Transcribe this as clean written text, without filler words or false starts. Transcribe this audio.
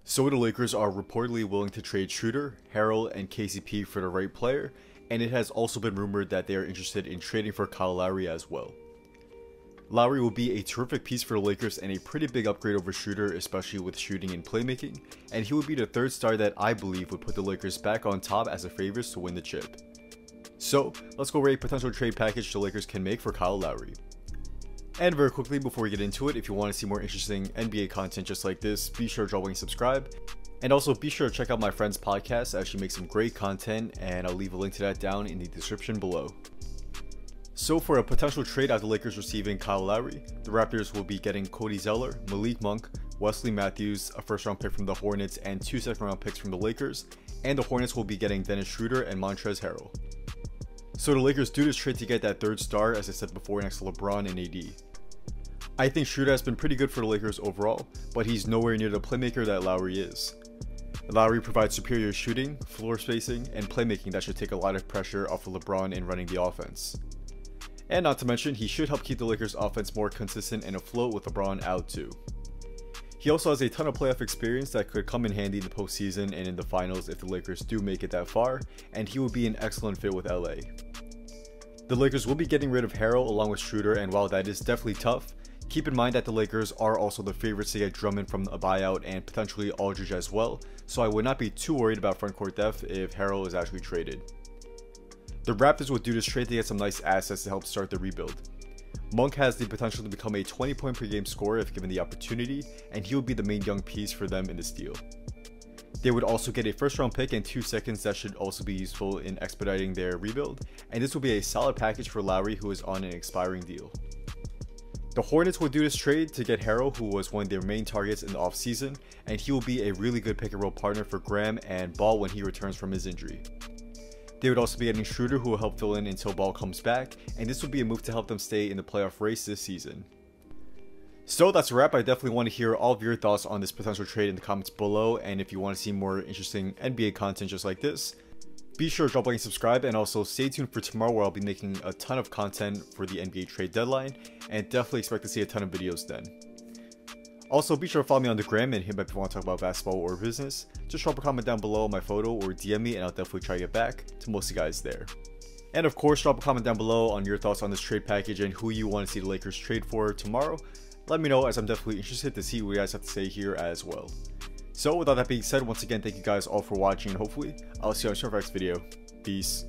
So the Lakers are reportedly willing to trade Schroeder, Harrell, and KCP for the right player, and it has also been rumored that they are interested in trading for Kyle Lowry as well. Lowry will be a terrific piece for the Lakers and a pretty big upgrade over Schroeder, especially with shooting and playmaking, and he would be the third star that I believe would put the Lakers back on top as the favorites to win the chip. So let's go rate a potential trade package the Lakers can make for Kyle Lowry. And very quickly before we get into it, if you want to see more interesting NBA content just like this, be sure to drop a like and subscribe. And also be sure to check out my friend's podcast as she makes some great content, and I'll leave a link to that down in the description below. So for a potential trade after the Lakers receiving Kyle Lowry, the Raptors will be getting Cody Zeller, Malik Monk, Wesley Matthews, a first round pick from the Hornets, and 2 second round picks from the Lakers, and the Hornets will be getting Dennis Schroeder and Montrezl Harrell. So the Lakers do this trade to get that third star, as I said before, next to LeBron and AD. I think Schroeder has been pretty good for the Lakers overall, but he's nowhere near the playmaker that Lowry is. Lowry provides superior shooting, floor spacing, and playmaking that should take a lot of pressure off of LeBron in running the offense. And not to mention, he should help keep the Lakers offense more consistent and afloat with LeBron out too. He also has a ton of playoff experience that could come in handy in the postseason and in the finals if the Lakers do make it that far, and he would be an excellent fit with LA. The Lakers will be getting rid of Harrell along with Schroeder, and while that is definitely tough, keep in mind that the Lakers are also the favorites to get Drummond from a buyout and potentially Aldridge as well, so I would not be too worried about frontcourt depth if Harrell is actually traded. The Raptors would do this trade to get some nice assets to help start the rebuild. Monk has the potential to become a 20-point per game scorer if given the opportunity, and he would be the main young piece for them in this deal. They would also get a first round pick and 2 seconds that should also be useful in expediting their rebuild, and this will be a solid package for Lowry, who is on an expiring deal. The Hornets will do this trade to get Harrell, who was one of their main targets in the offseason, and he will be a really good pick and roll partner for Graham and Ball when he returns from his injury. They would also be getting Schroeder, who will help fill in until Ball comes back, and this would be a move to help them stay in the playoff race this season. So that's a wrap. I definitely want to hear all of your thoughts on this potential trade in the comments below, and if you want to see more interesting NBA content just like this, be sure to drop a like and subscribe, and also stay tuned for tomorrow where I'll be making a ton of content for the NBA trade deadline, and definitely expect to see a ton of videos then. Also, be sure to follow me on the gram and hit me up if you want to talk about basketball or business. Just drop a comment down below on my photo or DM me, and I'll definitely try to get back to most of you guys there. And of course, drop a comment down below on your thoughts on this trade package and who you want to see the Lakers trade for tomorrow. Let me know, as I'm definitely interested to see what you guys have to say here as well. So with all that being said, once again, thank you guys all for watching, and hopefully I'll see you on the next video. Peace.